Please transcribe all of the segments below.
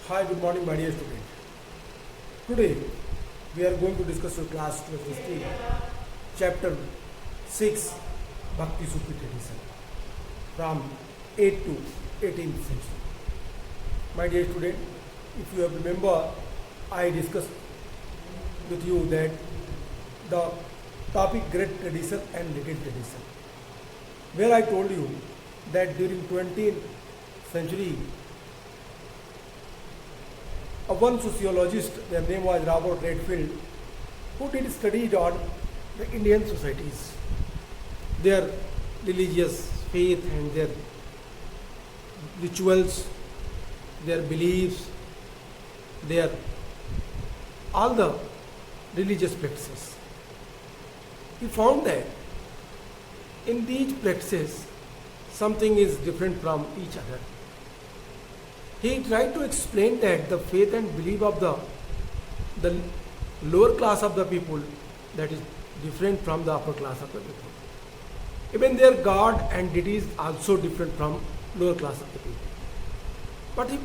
Hi, good morning, my dear student. Today, we are going to discuss your class 12 history, chapter 6, Bhakti Sufi tradition, from 8th to 18th century. My dear student, if you have remember, I discussed with you that the topic great tradition and little tradition, where I told you that during 20th century, one sociologist, their name was Robert Redfield, who did studies on the Indian societies, their religious faith and their rituals, their beliefs, their all the religious practices. He found that in these practices something is different from each other. He tried to explain that the faith and belief of the lower class of the people that is different from the upper class of the people. Even their God and deities also different from lower class of the people. But he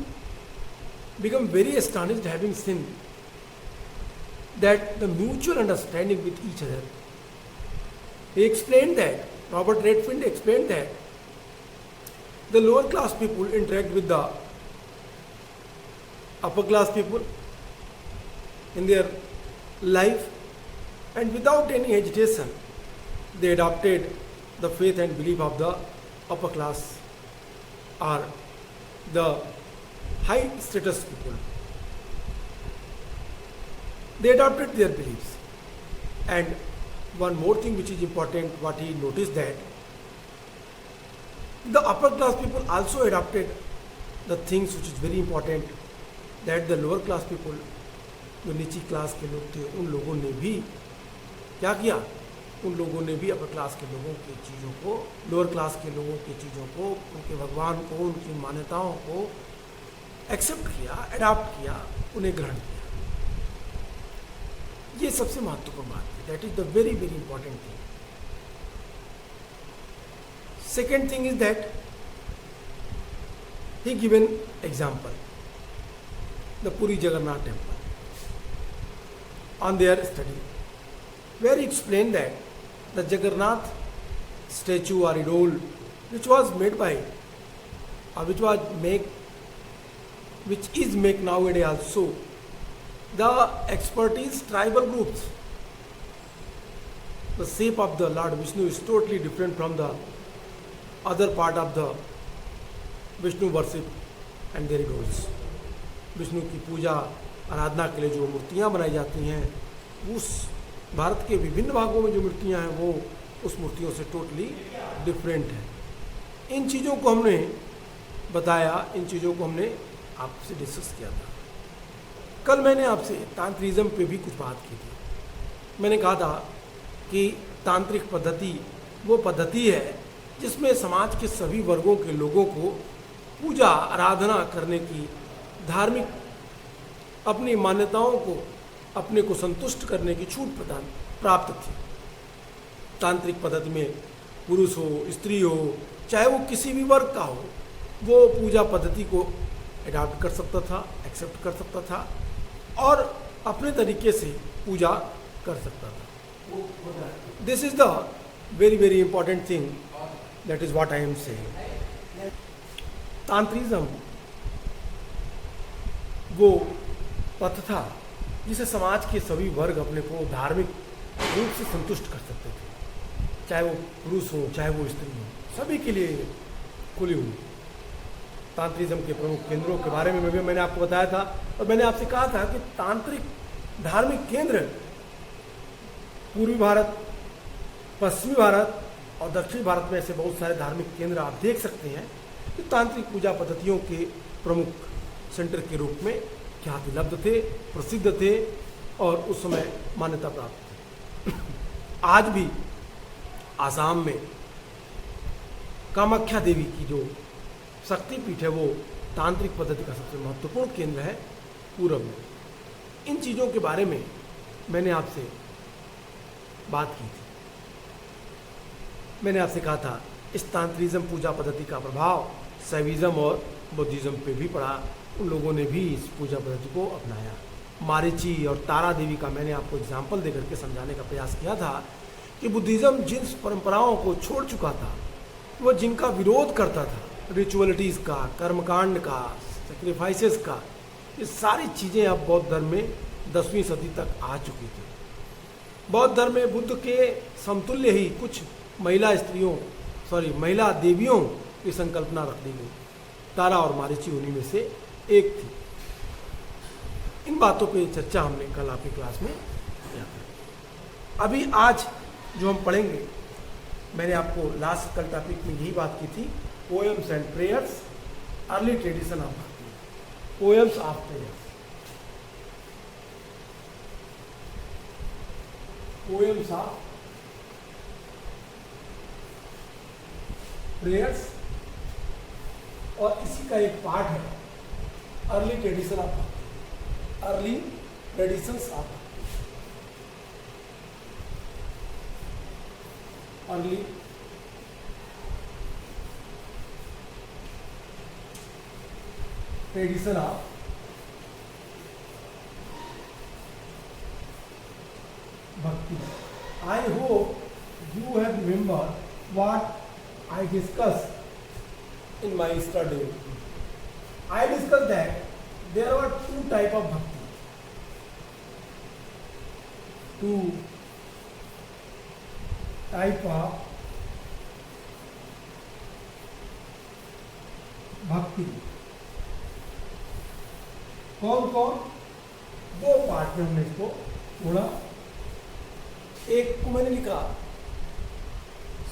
became very astonished having seen that the mutual understanding with each other. He explained that, Robert Redfield explained that the lower class people interact with the upper class people in their life, and without any hesitation they adopted the faith and belief of the upper class or the high status people. They adopted their beliefs. And one more thing which is important, what he noticed, that the upper class people also adopted the things which is very important, that the lower class people, जो नीची class के लोग थे, उन लोगों ने भी क्या किया, उन लोगों ने भी अपर क्लास के लोगों की चीज़ों को, लोअर क्लास के लोगों की चीज़ों को, उनके भगवान को, उनकी मान्यताओं को एक्सेप्ट किया, अडॉप्ट किया, उन्हें ग्रहण किया. ये सबसे महत्वपूर्ण बात है. That is the very very important thing. Second thing is that he given example the Puri Jagannath temple on their study, where he explained that the Jagannath statue or idol which was made by or which is made nowadays also, the expertise tribal groups, the shape of the Lord Vishnu is totally different from the other part of the Vishnu worship and their idols. Vishnu की पूजा आराधना के लिए जो मूर्तियाँ बनाई जाती हैं, उस भारत के विभिन्न भागों में जो मूर्तियाँ हैं वो उस मूर्तियों से टोटली डिफरेंट है. इन चीज़ों को हमने बताया, इन चीज़ों को हमने आपसे डिस्कस किया था. कल मैंने आपसे तांत्रिज्म पे भी कुछ बात की थी. मैंने कहा था कि तांत्रिक पद्धति वो पद्धति है जिसमें समाज के सभी वर्गों के लोगों को पूजा आराधना करने की, धार्मिक अपनी मान्यताओं को, अपने को संतुष्ट करने की छूट प्रदान प्राप्त थी. तांत्रिक पद्धति में पुरुष हो, स्त्री हो, चाहे वो किसी भी वर्ग का हो, वो पूजा पद्धति को अडॉप्ट कर सकता था, एक्सेप्ट कर सकता था और अपने तरीके से पूजा कर सकता था. This is the very very important thing. That is what I am saying. तांत्रिज्म वो पथ था जिसे समाज के सभी वर्ग अपने को धार्मिक रूप से संतुष्ट कर सकते थे, चाहे वो पुरुष हो, चाहे वो स्त्री हो, सभी के लिए खुली हुई. तांत्रिज्म के प्रमुख केंद्रों के बारे में भी मैंने आपको बताया था, और मैंने आपसे कहा था कि तांत्रिक धार्मिक केंद्र पूर्वी भारत, पश्चिमी भारत और दक्षिणी भारत में ऐसे बहुत सारे धार्मिक केंद्र आप देख सकते हैं जो तांत्रिक पूजा पद्धतियों के प्रमुख सेंटर के रूप में ख्यातिलब्ध थे, प्रसिद्ध थे और उस समय मान्यता प्राप्त थे. आज भी आसाम में कामाख्या देवी की जो शक्तिपीठ है वो तांत्रिक पद्धति का सबसे महत्वपूर्ण केंद्र है पूरब में. इन चीज़ों के बारे में मैंने आपसे बात की थी. मैंने आपसे कहा था इस तांत्रिज्म पूजा पद्धति का प्रभाव शैविज्म और बुद्धिज्म पे भी पड़ा, उन लोगों ने भी इस पूजा पद्धति को अपनाया। मारीची और तारा देवी का मैंने आपको एग्जाम्पल देकर के समझाने का प्रयास किया था कि बुद्धिज़्म जिन परंपराओं को छोड़ चुका था, वह जिनका विरोध करता था, रिचुअलिटीज़ का, कर्मकांड का, सेक्रीफाइसेस का, ये सारी चीज़ें अब बौद्ध धर्म में 10वीं सदी तक आ चुकी थी। बौद्ध धर्म में बुद्ध के समतुल्य ही कुछ महिला देवियों की संकल्पना रख दी गई। तारा और मारीची उन्हीं में से एक थी। इन बातों पे चर्चा हमने कल आपकी क्लास में किया था। अभी आज जो हम पढ़ेंगे, मैंने आपको लास्ट कल टॉपिक में यही बात की थी, poems and prayers, early tradition of bhakti, poems of prayers, poems of prayers, और इसी का एक पार्ट है early tradition of bhakti, early traditions of bhakti, early tradition of bhakti. I hope you have remembered what I discussed in my study. I discussed that there are two types of bhakti. Two type of भक्ति. कौन कौन? दो part में हमने इसको थोड़ा. एक को मैंने लिखा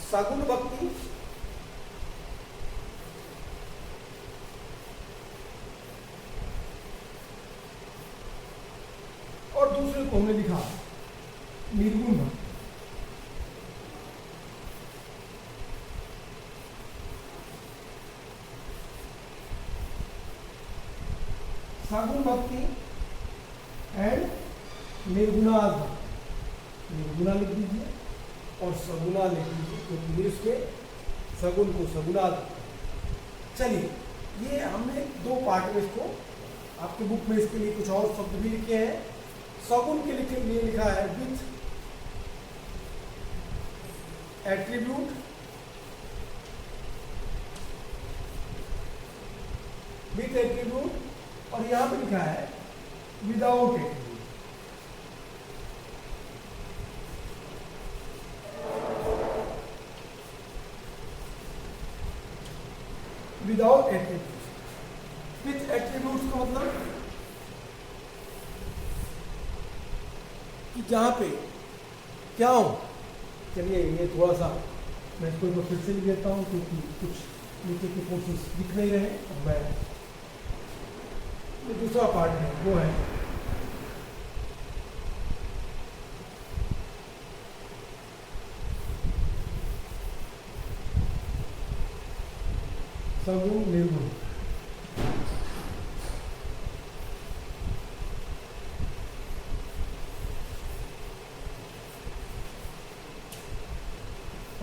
सगुण भक्ति, और दूसरे को हमने लिखा निर्गुण भक्ति. सगुण भक्ति एंड निर्गुणा भक्ति. निर्गुणा लिख दीजिए और सगुणा लिख दीजिए, क्योंकि इंग्लिश में सगुण को सगुणा. चलिए, ये हमने दो पार्ट में इसको, आपके बुक में इसके लिए कुछ और शब्द भी लिखे हैं. सगुण के लिए लिखा है विथ एट्रीब्यूट, विथ एट्रीब्यूट, और यहां पे लिखा है without attribute. Without attributes. With attributes का मतलब कि जहां पे क्या हो. चलिए, ये थोड़ा सा मैं इसको एक बार फिर से लिख देता हूं, क्योंकि कुछ नीचे के पोर्शंस दिख नहीं रहे. अब मैं ये दूसरा पार्ट है, वो है सगुण निर्गुण.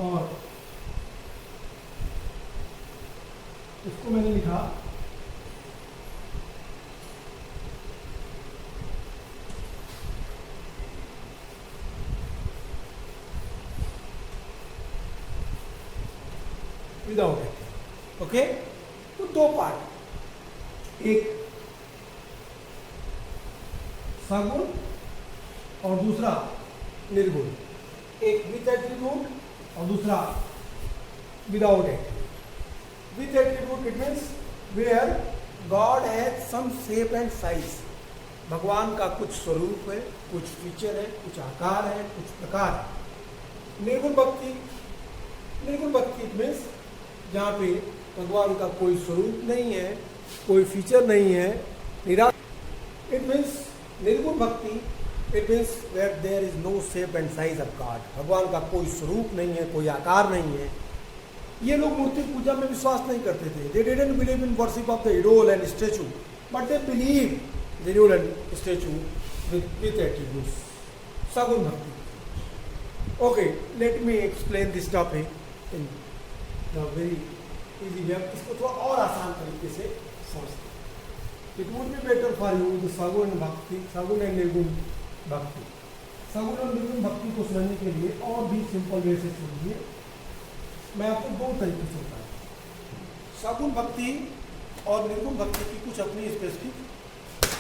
और इसको मैंने लिखा विदाउट एट. ओके, तो दो पार्ट, एक सगुण और दूसरा निर्गुण. एक विथ एट्रीब्यूट और दूसरा without attribute. With attribute it means where god has some shape and size. भगवान का कुछ स्वरूप है, कुछ फीचर है, कुछ आकार है, कुछ प्रकार है. निर्गुण भक्ति, निर्गुण भक्ति इट मीन्स जहाँ पे भगवान का कोई स्वरूप नहीं है, कोई फीचर नहीं है, निराकार. It means nirgun bhakti, it means where there is no shape and size of god. भगवान का कोई स्वरूप नहीं है, कोई आकार नहीं है. ये लोग मूर्ति पूजा में विश्वास नहीं करते थे. They didn't believe in worship of the idol and statue, but they believe the idol and statue with attributes. सगुण भक्ति. Okay, let me explain this topic in the very easy way. इसको थोड़ा और आसान तरीके से समझते हैं. It would be better for you the सगुण भक्ति, सगुण एंड निर्गुण भक्ति। सगुण और निर्गुण भक्ति को समझने के लिए और भी सिंपल वे से समझिए। मैं आपको दो तरीके से बताऊँ। सगुण भक्ति और निर्गुण भक्ति की कुछ अपनी स्पेसिफिक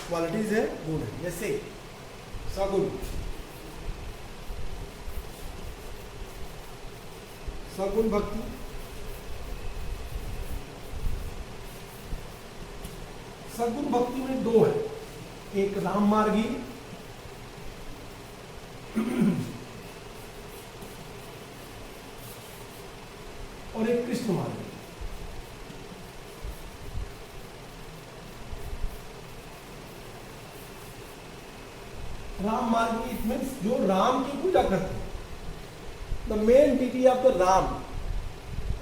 क्वालिटीज है, गुण है। जैसे सगुण, सगुण भक्ति सगुण भक्ति में दो है, एक राम मार्गी और एक कृष्ण मार्गी। राम मार्गी इट मीन्स जो राम की पूजा करते हैं, the main deity of the Ram,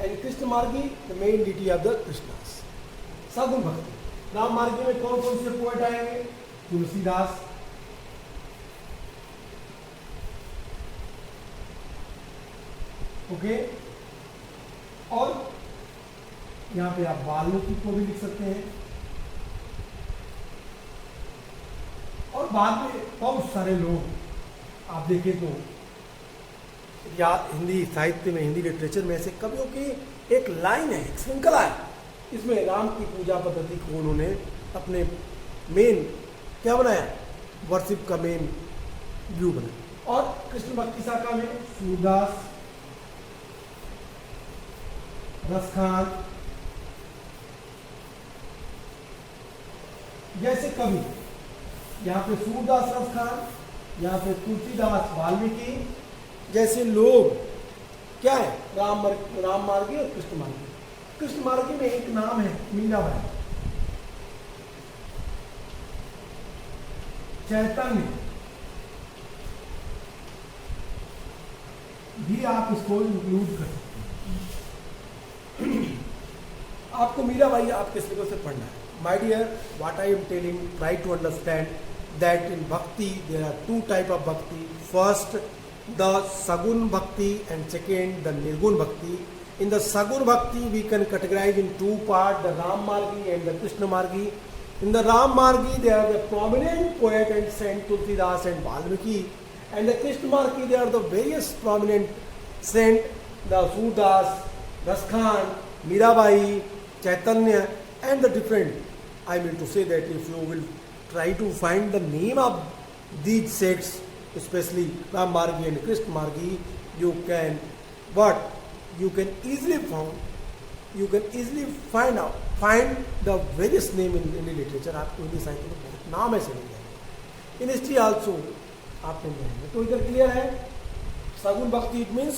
and Krishna margi the main deity of the Krishnas. सगुण भक्ति राम मार्गी में कौन कौन से पोएट आएंगे? तुलसीदास, ओके, और यहां पे आप वाल्मीकि को भी लिख सकते हैं, और बाद में बहुत सारे लोग आप देखें तो या हिंदी साहित्य में, हिंदी लिटरेचर में ऐसे कवियों की एक लाइन है, एक श्रृंखला है, इसमें राम की पूजा पद्धति को उन्होंने अपने मेन क्या बनाया, वर्शिप का मेन व्यू बनाया। और कृष्ण भक्ति शाखा में सूरदास, रसखान जैसे कवि, यहाँ पे सूरदास, रसखान, यहाँ पे तुलसीदास, वाल्मीकि जैसे लोग क्या है, राम मार्गी और कृष्ण मार्गी। कृष्ण मार्गी में एक नाम है मीराबाई, चैतन्य भी आप इसको इंक्लूड कर सकते हैं। आपको मीराबाई आपके सिलेबस से पढ़ना है। My dear, what I am telling, try to understand that in bhakti there are two type of bhakti. First the Sagun Bhakti and second the Nirgun Bhakti. In the Sagun Bhakti we can categorize in two parts, the Ram Margi and the Krishna Margi. In the Ram Margi there are the prominent poet and saint Tulsidas and Valmiki, and the Krishna Margi there are the various prominent saint, the Surdas, Raskhan, Mirabai, Chaitanya, and the different. I mean to say that if you will try to find the name of these sects, especially Ram Margi and Krishna Margi, you can easily find the various name in Indian literature. आपको हिंदी साहित्य में बहुत नाम ऐसे मिल जाएंगे, in history also आपको मिलेंगे। तो इधर क्लियर है, सगुण भक्ति इट मीन्स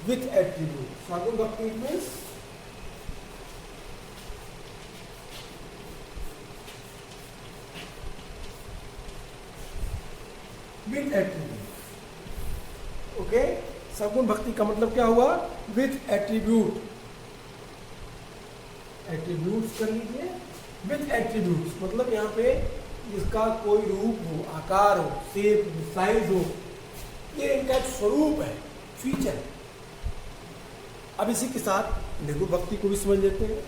विथ एट्रीब्यूट, सगुण भक्ति it means with attribute. Okay, सगुण भक्ति का मतलब क्या हुआ, विथ एट्रीब्यूट। एट्रीब्यूट्स कर लीजिए, विथ एट्रीब्यूट्स मतलब यहाँ पे जिसका कोई रूप हो, आकार हो, शेप, साइज हो, ये इनका स्वरूप है, फीचर। अब इसी के साथ निर्गुण भक्ति को भी समझ लेते हैं।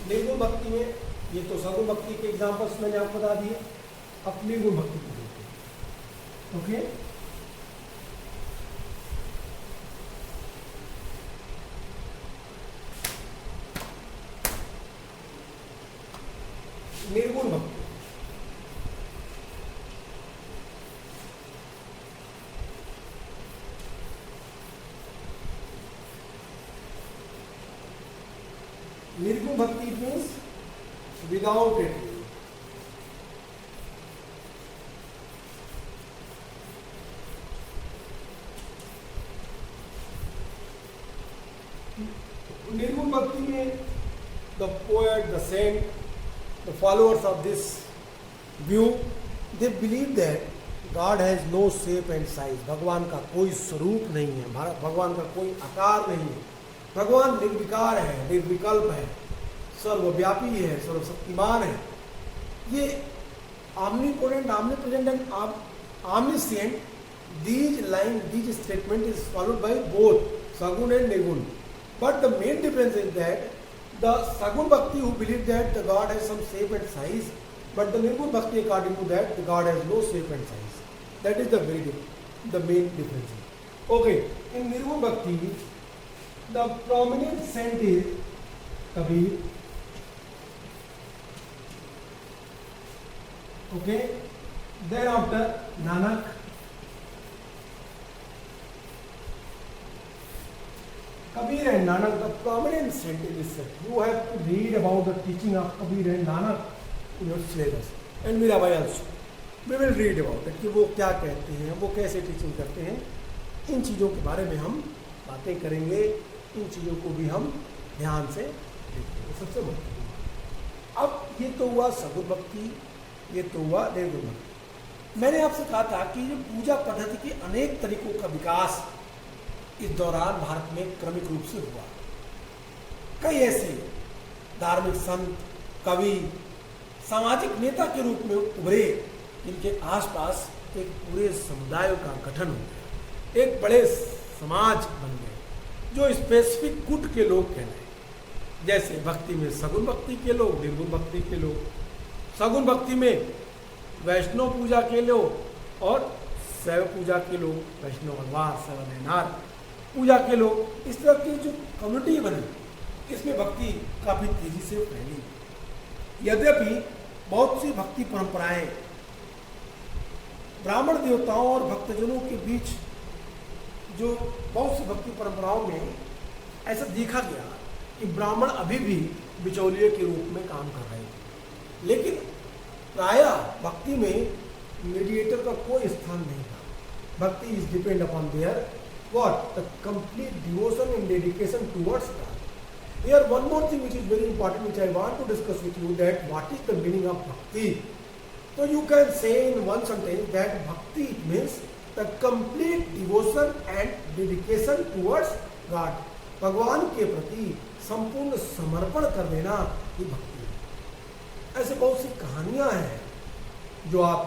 निर्गुण भक्ति में ये तो सगुण भक्ति के एग्जाम्पल्स मैंने आपको बता दिए, अब निर्गुण भक्ति को देखते हैं। ओके, निर्गुण भक्ति निर्गुण भक्ति मीन्स विदाउट इट। निर्गुण भक्ति में the poet, the saint, the followers of this view, they believe that God has no shape and size. भगवान का कोई स्वरूप नहीं है, भगवान का कोई आकार नहीं है, भगवान निर्विकार है, निर्विकल्प है, सर्वव्यापी है, सर्वशक्तिमान है। ये omnipotent, omnipresent and omniscient, these statement is followed by both Sagun and Nirgun. But the main difference is that the Sagun Bhakti who believe that the God has some shape and size, But the Nirgun Bhakti, according to that, the God has no shape and size. That is the main difference. Okay, in Nirgun Bhakti, the prominent saint is Kabir. Okay, thereafter Nanak. Kabir and Nanak, the prominent saint in this set. You have to read about the teaching of Kabir and Nanak in your syllabus. And Mirabai also. We will read about it कि वो क्या कहते हैं, वो कैसे teaching करते हैं. इन चीज़ों के बारे में हम बातें करेंगे. इन चीज़ों को भी हम ध्यान से देखेंगे. सबसे महत्वपूर्ण. अब ये तो हुआ सगुण भक्ति, ये तो हुआ निर्गुण भक्ति. मैंने आपसे कहा था कि ये पूजा पद्धति के अनेक तरीकों का विकास इस दौरान भारत में क्रमिक रूप से हुआ. कई ऐसे धार्मिक संत, कवि, सामाजिक नेता के रूप में उभरे जिनके आसपास एक पूरे समुदाय का गठन हो गया. एक बड़े समाज बन गए जो स्पेसिफिक गुट के लोग कहलाए. जैसे भक्ति में सगुण भक्ति के लोग, निर्गुण भक्ति के लोग. सगुण भक्ति में वैष्णव पूजा के लोग और शैव पूजा के लोग, वैष्णव अल्वार, शैव नैनार पूजा के लोग. इस तरह की जो कम्युनिटी बनी, इसमें भक्ति काफ़ी तेजी से फैली. यद्यपि बहुत सी भक्ति परंपराएं ब्राह्मण देवताओं और भक्तजनों के बीच, जो बहुत सी भक्ति परंपराओं में ऐसा देखा गया कि ब्राह्मण अभी भी बिचौलिए के रूप में काम कर रहे थे. लेकिन प्रायः भक्ति में मीडिएटर का कोई स्थान नहीं था. भक्ति is depend upon their what? The complete devotion and dedication towards God. Here one more thing which is very important, which I want to discuss with you, that what is the meaning of bhakti. So you can say in one sentence that bhakti means the complete devotion and dedication towards God. भगवान के प्रति संपूर्ण समर्पण कर देना ये भक्ति है. ऐसे बहुत सी कहानियां हैं जो आप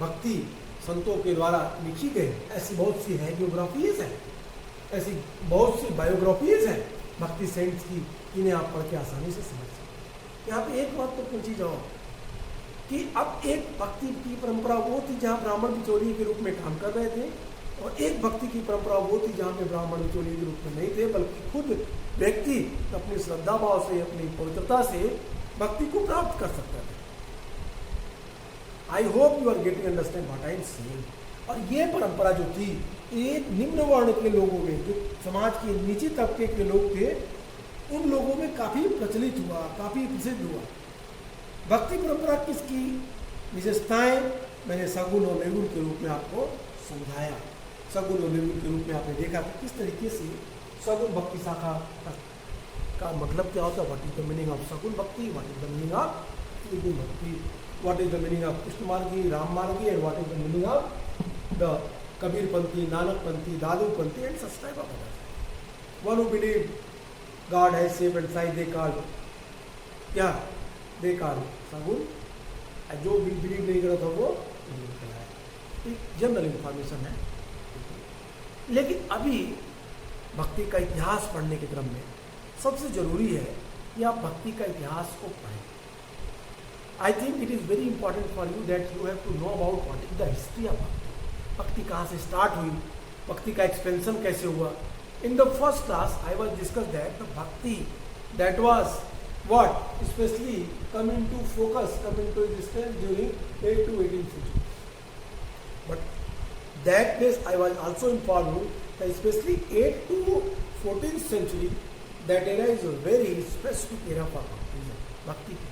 भक्ति संतों के द्वारा लिखी गई. ऐसी बहुत सी हैगियोग्राफीज हैं, ऐसी बहुत सी बायोग्राफीज हैं भक्ति सेंट्स की, जिन्हें आप पढ़ के आसानी से समझ सकते. यहाँ पे एक बात तो पूछी जाओ कि अब एक भक्ति की परंपरा वो थी जहाँ ब्राह्मण बिचौलिए के रूप में काम कर रहे थे, और एक भक्ति की परंपरा वो थी जहाँ पे ब्राह्मण बिचौलिए के रूप में नहीं थे, बल्कि खुद व्यक्ति अपनी श्रद्धा भाव से, अपनी पवित्रता से भक्ति को प्राप्त कर सकता था. I hope you are getting understand what I am saying. और ये परंपरा जो थी, ये निम्न वर्ण के लोगों में, जो समाज के नीचे तबके के लोग थे, उन लोगों में काफ़ी प्रचलित हुआ, काफ़ी प्रसिद्ध हुआ. भक्ति परंपरा किसकी विशेषताएं मैंने सगुण और निर्गुण के रूप में आपको समझाया. सगुण और निर्गुण के रूप में आपने देखा कि किस तरीके से सगुण भक्ति शाखा का मतलब क्या होता है. What is the meaning of सगुण भक्ति, what is the meaning of निर्गुण भक्ति, what is the meaning of Krishna Margi, Ram Margi, and what is the meaning of the Kabir Panthi, Nanak Panthi, Dadu Panthi, and such type of others. One who believe God has shape and size, they call क्या, they call सगुण. जो believe नहीं करता वो general information है. लेकिन अभी भक्ति का इतिहास पढ़ने के क्रम में सबसे जरूरी है कि आप भक्ति का इतिहास को पढ़ें. I think it is very important for you that you have to know about what is the history of bhakti. भक्ति कहाँ से स्टार्ट हुई, भक्ति का एक्सपेंशन कैसे हुआ. In the first class, I was discussed that the bhakti that was what especially come into focus, come into existence during 8th to 18th century. But that place I was also informed you that especially 8th to 14th century, that era is a very specific era for bhakti.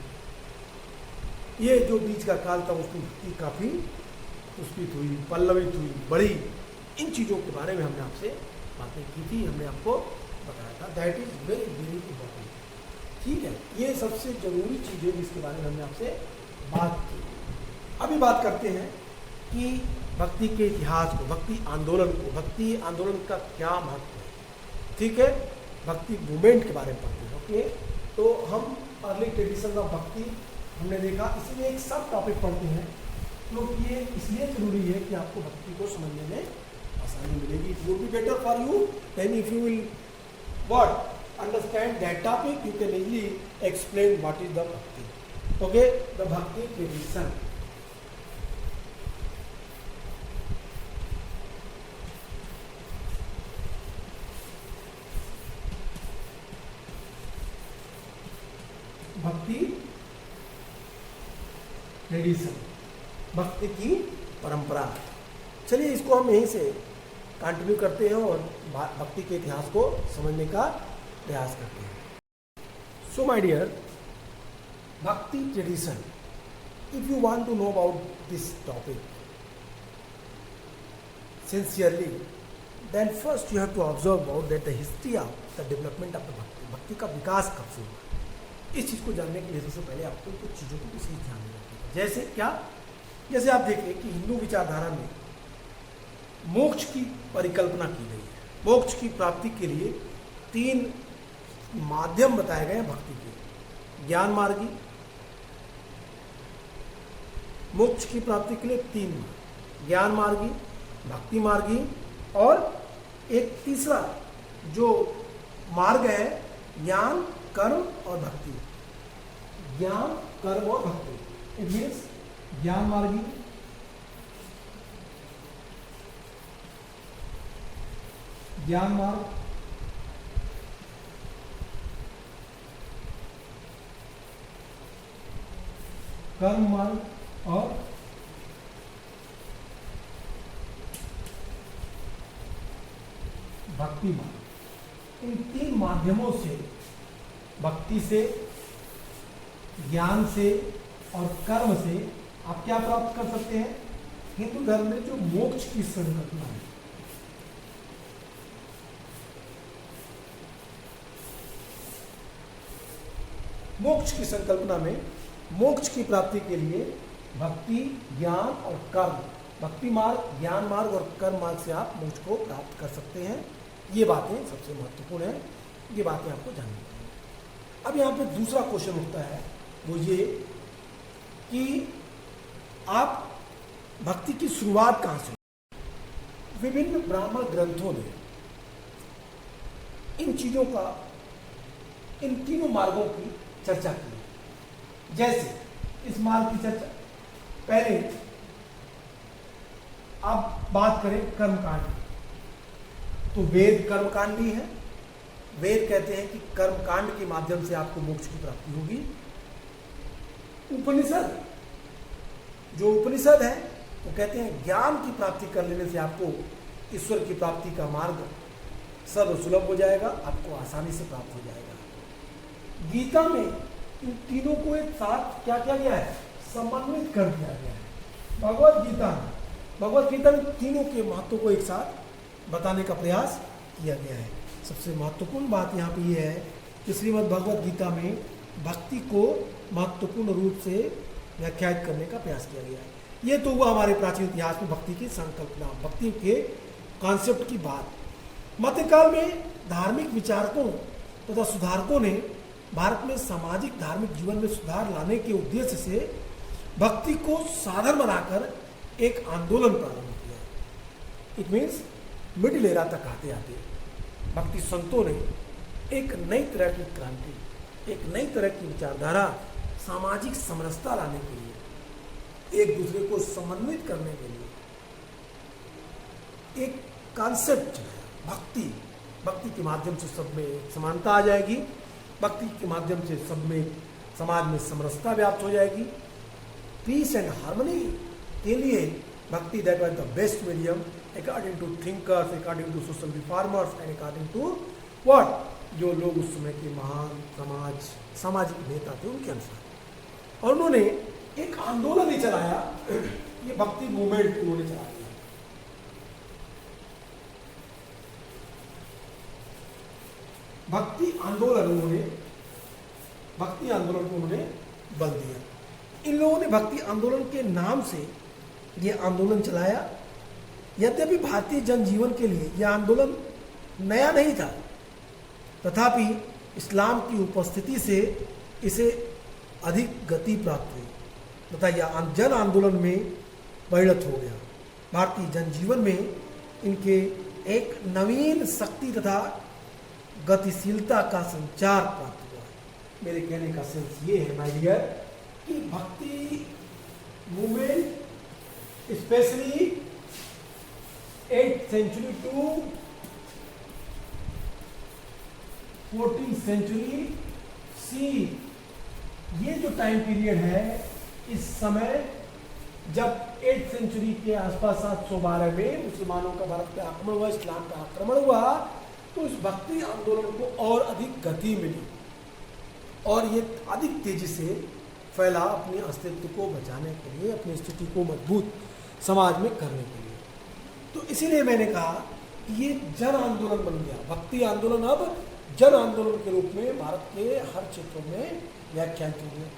ये जो बीच का काल था उसकी भक्ति काफ़ी पुष्पित हुई, पल्लवित हुई, बढ़ी. इन चीज़ों के बारे में हमने आपसे बातें की थी, हमने आपको बताया था. That is very very important. ठीक है, ये सबसे ज़रूरी चीज़ें जिसके बारे में हमने आपसे बात की. अभी बात करते हैं कि भक्ति के इतिहास को, भक्ति आंदोलन को, भक्ति आंदोलन का क्या महत्व है. ठीक है, भक्ति मूवमेंट के बारे में पढ़ते हैं. ओके, तो हम अर्ली ट्रेडिशन ऑफ भक्ति हमने देखा. इसलिए एक सब टॉपिक पढ़ते हैं क्योंकि ये इसलिए जरूरी है कि आपको भक्ति को समझने में आसानी मिलेगी. It would be better for you then if you will what understand that topic, you can easily explain what is the bhakti. Okay, the bhakti tradition. Bhakti tradition, भक्ति की परंपरा। चलिए इसको हम यहीं से कंटिन्यू करते हैं और भक्ति के इतिहास को समझने का प्रयास करते हैं। So my dear, bhakti tradition, if you want to know about this topic sincerely, then first you have to observe about that the history of the development of the bhakti. भक्ति का विकास कब से हुआ, इस चीज़ को जानने के लिए सबसे पहले आपको कुछ चीज़ों को विशेष ध्यान में रखना। जैसे क्या, जैसे आप देखिए कि हिंदू विचारधारा में मोक्ष की परिकल्पना की गई है। मोक्ष की प्राप्ति के लिए 3 माध्यम बताए गए हैं भक्ति के। ज्ञान मार्गी, मोक्ष की प्राप्ति के लिए 3 ज्ञान मार्गी, भक्ति मार्गी और एक तीसरा जो मार्ग है ज्ञान, कर्म और भक्ति। ज्ञान, कर्म और भक्ति, इट मीन्स ज्ञान मार्गी, ज्ञान मार्ग, कर्म मार्ग और भक्ति मार्ग। इन 3 माध्यमों से, भक्ति से, ज्ञान से और कर्म से आप क्या प्राप्त कर सकते हैं। हिंदू धर्म में जो मोक्ष की संकल्पना है, मोक्ष की संकल्पना में मोक्ष की प्राप्ति के लिए भक्ति, ज्ञान और कर्म, भक्ति मार्ग, ज्ञान मार्ग और कर्म मार्ग से आप मोक्ष को प्राप्त कर सकते हैं। ये बातें सबसे महत्वपूर्ण है, ये बातें आपको जाननी चाहिए। अब यहाँ पे दूसरा क्वेश्चन उठता है, वो ये कि आप भक्ति की शुरुआत कहाँ से। विभिन्न ब्राह्मण ग्रंथों ने इन चीजों का, इन तीनों मार्गों की चर्चा की। जैसे इस मार्ग की चर्चा, पहले आप बात करें कर्मकांड, तो वेद कर्मकांडी है। वेद कहते हैं कि कर्मकांड के माध्यम से आपको मोक्ष की प्राप्ति होगी। उपनिषद, जो उपनिषद है वो कहते हैं ज्ञान की प्राप्ति कर लेने से आपको ईश्वर की प्राप्ति का मार्ग सर्व सुलभ हो जाएगा, आपको आसानी से प्राप्त हो जाएगा। गीता में इन तीनों को एक साथ क्या किया गया है, समन्वित कर दिया गया है। भगवत गीता में तीनों के महत्व को एक साथ बताने का प्रयास किया गया है। सबसे महत्वपूर्ण बात यहाँ पे ये है कि श्रीमद् भगवत गीता में भक्ति को महत्वपूर्ण रूप से व्याख्यायित करने का प्रयास किया गया है। ये तो हुआ हमारे प्राचीन इतिहास में भक्ति की संकल्पना, भक्ति के कॉन्सेप्ट की बात। मध्यकाल में धार्मिक विचारकों तथा सुधारकों ने भारत में सामाजिक धार्मिक जीवन में सुधार लाने के उद्देश्य से भक्ति को साधन बनाकर एक आंदोलन प्रारंभ किया। इट मीन्स मिडिल एरा तक आते आते भक्ति संतों ने एक नई तरह की क्रांति, एक नई तरह की विचारधारा, सामाजिक समरसता लाने के लिए, एक दूसरे को समन्वित करने के लिए एक कॉन्सेप्ट भक्ति। भक्ति के माध्यम से सब में समानता आ जाएगी, भक्ति के माध्यम से सब में समाज में समरसता व्याप्त हो जाएगी। पीस एंड हार्मनी के लिए bhakti that was the best medium according to thinkers, according to social reformers and according to what, जो लोग उस समय के महान सामाजिक नेता थे उनके अनुसार। और उन्होंने एक आंदोलन ही चलाया, ये भक्ति मूवमेंट उन्होंने चलाया। भक्ति आंदोलन को उन्होंने बल दिया। इन लोगों ने भक्ति आंदोलन के नाम से ये आंदोलन चलाया। यद्यपि भारतीय जनजीवन के लिए यह आंदोलन नया नहीं था, तथापि इस्लाम की उपस्थिति से इसे अधिक गति प्राप्त हुई तथा यह जन आंदोलन में परिणत हो गया। भारतीय जनजीवन में इनके एक नवीन शक्ति तथा गतिशीलता का संचार प्राप्त हुआ है। मेरे कहने का सेंस ये है माय डियर कि bhakti movement specially 8th century to 14th century सी, ये जो टाइम पीरियड है, इस समय जब 8th सेंचुरी के आसपास 712 में मुसलमानों का भारत पे आक्रमण हुआ, इस्लाम का आक्रमण हुआ, तो इस भक्ति आंदोलन को और अधिक गति मिली और ये अधिक तेजी से फैला अपने अस्तित्व को बचाने के लिए, अपनी स्थिति को मजबूत समाज में करने के लिए। तो इसीलिए मैंने कहा कि ये जन आंदोलन बन गया। भक्ति आंदोलन अब जन आंदोलन के रूप में भारत के हर क्षेत्रों में व्याख्यान की गई।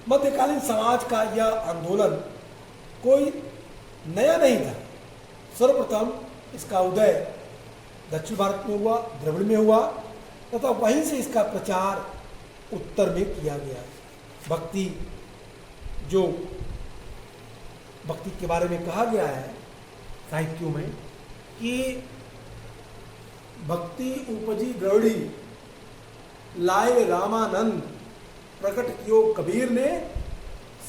मध्यकालीन समाज का यह आंदोलन कोई नया नहीं था। सर्वप्रथम इसका उदय दक्षिण भारत में हुआ, द्रविड़ में हुआ, तथा वहीं से इसका प्रचार उत्तर में किया गया। भक्ति, जो भक्ति के बारे में कहा गया है साहित्यों में कि भक्ति उपजी द्रविड़ी, लाए रामानंद, प्रकट कियो कबीर ने,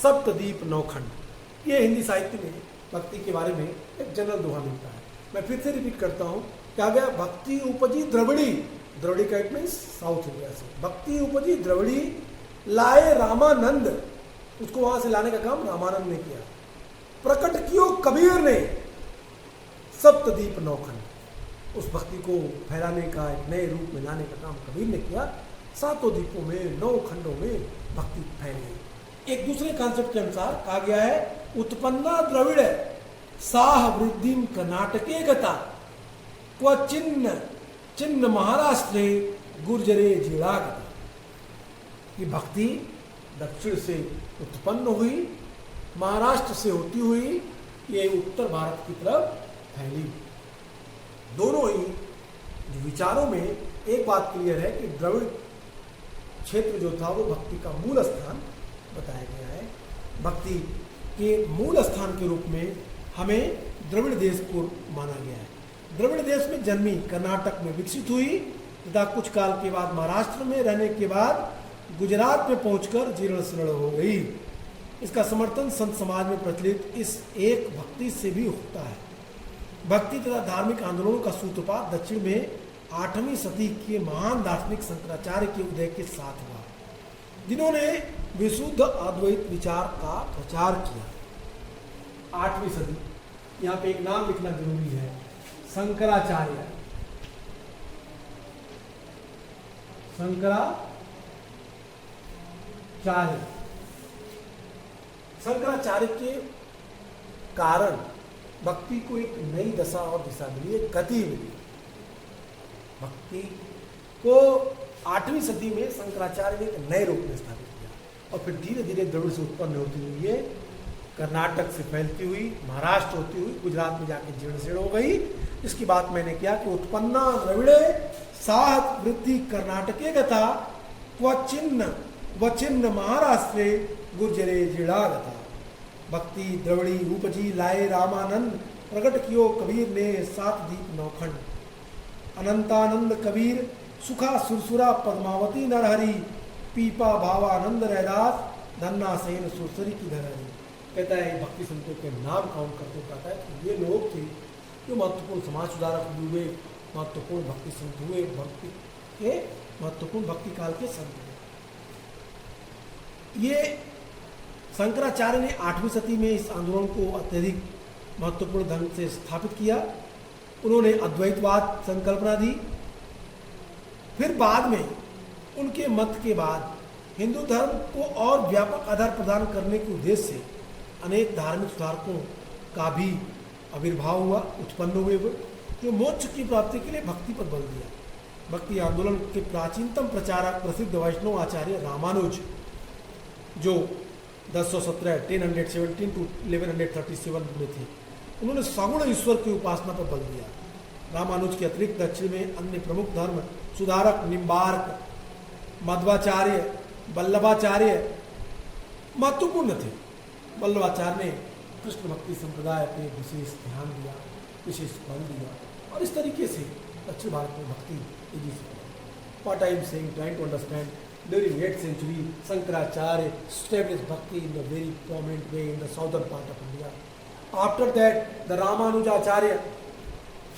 सप्तदीप नौखंड। ये हिंदी साहित्य में भक्ति के बारे में एक जनरल दोहा मिलता है। मैं फिर से रिपीट करता हूँ, क्या गया? भक्ति उपजी द्रविड़ी, द्रविड़ी का इट मीन्स साउथ इंडिया से। भक्ति उपजी द्रविड़ी, लाए रामानंद, उसको वहां से लाने का काम रामानंद ने किया। प्रकट कियो कबीर ने, सप्तदीप नौखंड, उस भक्ति को फैलाने का, एक नए रूप में लाने का काम कबीर ने किया। 7 द्वीपों में, 9 खंडों में भक्ति फैल गई। एक दूसरे कॉन्सेप्ट के अनुसार कहा गया है, उत्पन्ना द्रविड़ साह वृद्धिम कर्नाटके गता, क्व चिन्ह चिन्ह महाराष्ट्रे गुर्जरे जीड़ागता। ये भक्ति दक्षिण से उत्पन्न हुई, महाराष्ट्र से होती हुई ये उत्तर भारत की तरफ फैली। दोनों ही विचारों में एक बात क्लियर है कि द्रविड़ क्षेत्र जो था वो भक्ति का मूल स्थान बताया गया है। भक्ति के मूल स्थान के रूप में हमें द्रविड़ देश को माना गया है। द्रविड़ देश में जन्मी, कर्नाटक में विकसित हुई तथा कुछ काल के बाद महाराष्ट्र में रहने के बाद गुजरात में पहुंचकर जीर्ण शीर्ण हो गई। इसका समर्थन संत समाज में प्रचलित इस एक भक्ति से भी होता है। भक्ति तथा धार्मिक आंदोलनों का सूत्रपात दक्षिण में 8वीं सदी के महान दार्शनिक शंकराचार्य के उदय के साथ हुआ, जिन्होंने विशुद्ध अद्वैत विचार का प्रचार किया। 8वीं सदी, यहाँ पे एक नाम लिखना जरूरी है, शंकराचार्य। शंकराचार्य के कारण भक्ति को एक नई दशा और दिशा मिली, एक गति मिली। भक्ति को 8वीं सदी में शंकराचार्य ने एक नए रूप में स्थापित किया और फिर धीरे धीरे द्रविड़ से उत्पन्न होती हुई ये कर्नाटक से फैलती हुई, महाराष्ट्र होती हुई गुजरात में जाके जीर्ण शीर्ण हो गई। इसकी बात मैंने किया कि उत्पन्ना द्रविड़े साह वृद्धि कर्नाटके गता, क्व चिन्ह महाराष्ट्रे गुर्जरे जीर्णागता। भक्ति द्रविड़ी उपजी, लाए रामानंद, प्रकट कियो कबीर ने, 7 दीप नौखंड। अनंतानंद कबीर, सुखा सुरसुरा पद्मावती नरहरी, पीपा भावानंद रैदास, धन्ना सेन सुरसरी की धरहरी। कहता है भक्ति संतों के नाम काउंट करते कहता है कि ये लोग थे जो महत्वपूर्ण समाज सुधारक हुए, महत्वपूर्ण भक्ति संत हुए, भक्ति के महत्वपूर्ण भक्ति काल के संत हुए। ये शंकराचार्य ने 8वीं सदी में इस आंदोलन को अत्यधिक महत्वपूर्ण ढंग से स्थापित किया। उन्होंने अद्वैतवाद संकल्पना दी। फिर बाद में उनके मत के बाद हिंदू धर्म को और व्यापक आधार प्रदान करने के उद्देश्य से अनेक धार्मिक सुधारकों का भी आविर्भाव हुआ, उत्पन्न हुए, जो मोक्ष की प्राप्ति के लिए भक्ति पर बल दिया। भक्ति आंदोलन के प्राचीनतम प्रचारक प्रसिद्ध वैष्णव आचार्य रामानुज, जो 1017 टू 1137 में थे, उन्होंने सगुण ईश्वर की उपासना पर बल दिया। रामानुज के अतिरिक्त दक्षिण में अन्य प्रमुख धर्म सुधारक निम्बार्क, मध्वाचार्य, वल्लभाचार्य महत्वपूर्ण थे। वल्लभाचार्य ने कृष्ण भक्ति संप्रदाय पे विशेष ध्यान दिया, विशेष बल दिया और इस तरीके से दक्षिण भारत में भक्ति तेजी से। What I am saying, trying to understand, during 8th century, Shankaracharya established bhakti in a very prominent way in the southern part of India. After that, the Ramanujacharya,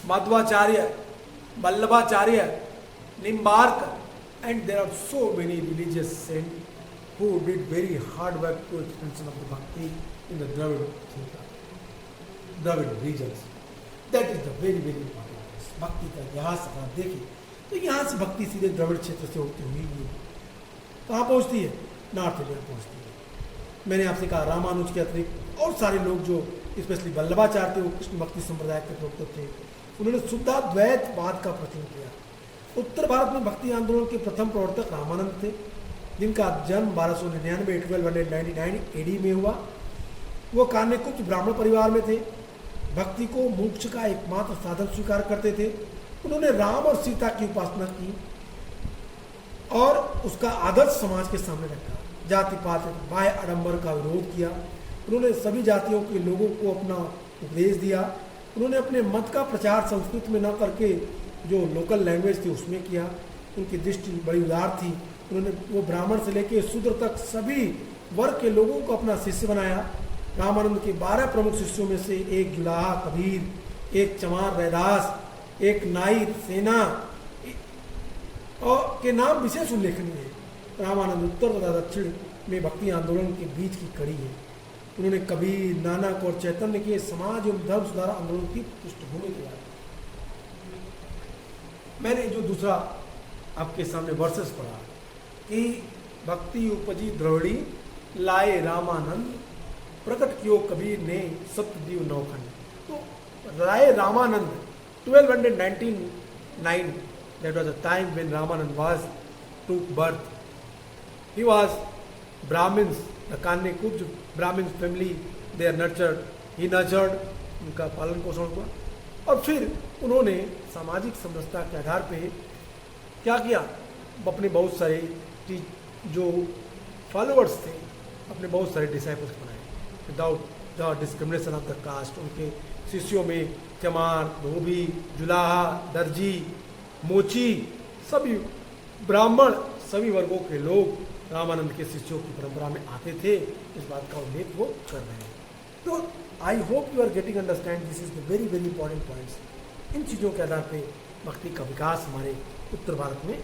Madhvacharya, Vallabhacharya, Nimbarka, and there are so many religious saints who did very hard work to expansion of the bhakti in the Dravid regions. That is the very important. भक्ति का इतिहास अगर आप देखें तो यहाँ से भक्ति सीधे द्रविड़ क्षेत्र से होती हुई कहाँ पहुँचती है? नॉर्थ इंडिया पहुँचती है। मैंने आपसे कहा रामानुज के अतिरिक्त और सारे लोग जो स्पेशली वल्लभाचार्य थे वो कृष्ण भक्ति संप्रदाय के लोग थे, उन्होंने शुद्धाद्वैतवाद का प्रचार किया। उत्तर भारत में भक्ति आंदोलन के प्रथम प्रवर्तक रामानंद थे, जिनका जन्म 1299 एडी में हुआ। वो कान्यकुब्ज ब्राह्मण परिवार में थे, भक्ति को मोक्ष का एकमात्र साधन स्वीकार करते थे। उन्होंने राम और सीता की उपासना की और उसका आदर्श समाज के सामने रखा। जाति पात बाह्य आडंबर का विरोध किया। उन्होंने सभी जातियों के लोगों को अपना उपदेश दिया। उन्होंने अपने मत का प्रचार संस्कृत में न करके जो लोकल लैंग्वेज थी उसमें किया। उनकी दृष्टि बड़ी उदार थी। उन्होंने वो ब्राह्मण से लेकर शूद्र तक सभी वर्ग के लोगों को अपना शिष्य बनाया। रामानंद के 12 प्रमुख शिष्यों में से एक जुलाहा कबीर, एक चमार रैदास, एक नाई सेना और के नाम विशेष उल्लेखनीय है। रामानंद उत्तर तथा दक्षिण में भक्ति आंदोलन के बीच की कड़ी है। उन्होंने कबीर, नानक और चैतन्य के समाज एवं धर्म सुधार आंदोलन की पृष्ठभूमि तैयार की। मैंने जो दूसरा आपके सामने वर्सेस पढ़ा कि भक्ति उपजी द्रविड़ी लाए रामानंद, प्रकट कियो कबीर ने सप्तद्वीप नौखंड। तो लाए Ramanand 1299, that was the time when Ramanand was took birth. He was Brahmins, the Kanyakubj Brahmins family, they are nurtured, he nurtured, उनका पालन पोषण हुआ। और फिर उन्होंने सामाजिक समरसता के आधार पे क्या किया? अपने बहुत सारे जो फॉलोअर्स थे, अपने बहुत सारे डिसाइपल्स बनाए without the discrimination of the caste. उनके शिष्यों में चमार, धोबी, जुलाहा, दर्जी, मोची, सभी ब्राह्मण, सभी वर्गों के लोग रामानंद के शिष्यों की परंपरा में आते थे। इस बात का उल्लेख वो कर रहे हैं। तो I hope you are getting understand this is the very very important points. इन चीज़ों के आधार पर भक्ति का विकास हमारे उत्तर भारत में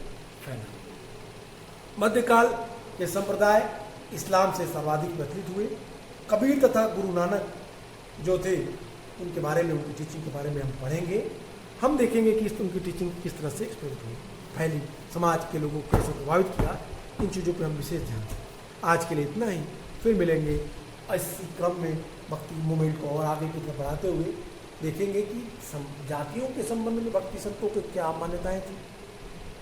फैला। मध्यकाल के संप्रदाय इस्लाम से सर्वाधिक प्रचलित हुए। कबीर तथा गुरु नानक जो थे उनके बारे में, उनकी टीचिंग के बारे में हम पढ़ेंगे। हम देखेंगे कि उनकी टीचिंग किस तरह से एक्सप्रेस हुई, फैली, समाज के लोगों को कैसे प्रभावित किया। इन चीज़ों पर हम विशेष ध्यान दें। आज के लिए इतना ही, फिर मिलेंगे। इसी क्रम में भक्ति मूवमेंट को और आगे की तरफ बढ़ाते हुए देखेंगे कि जातियों के संबंध में भक्ति संतों की क्या मान्यताएं थी,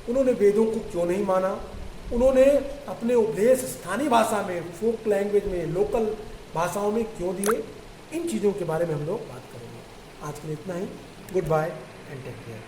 उन्होंने वेदों को क्यों नहीं माना, उन्होंने अपने उपदेश स्थानीय भाषा में, फोक लैंग्वेज में, लोकल भाषाओं में क्यों दिए। इन चीज़ों के बारे में हम लोग बात करेंगे। आज के लिए इतना ही। Goodbye and take care.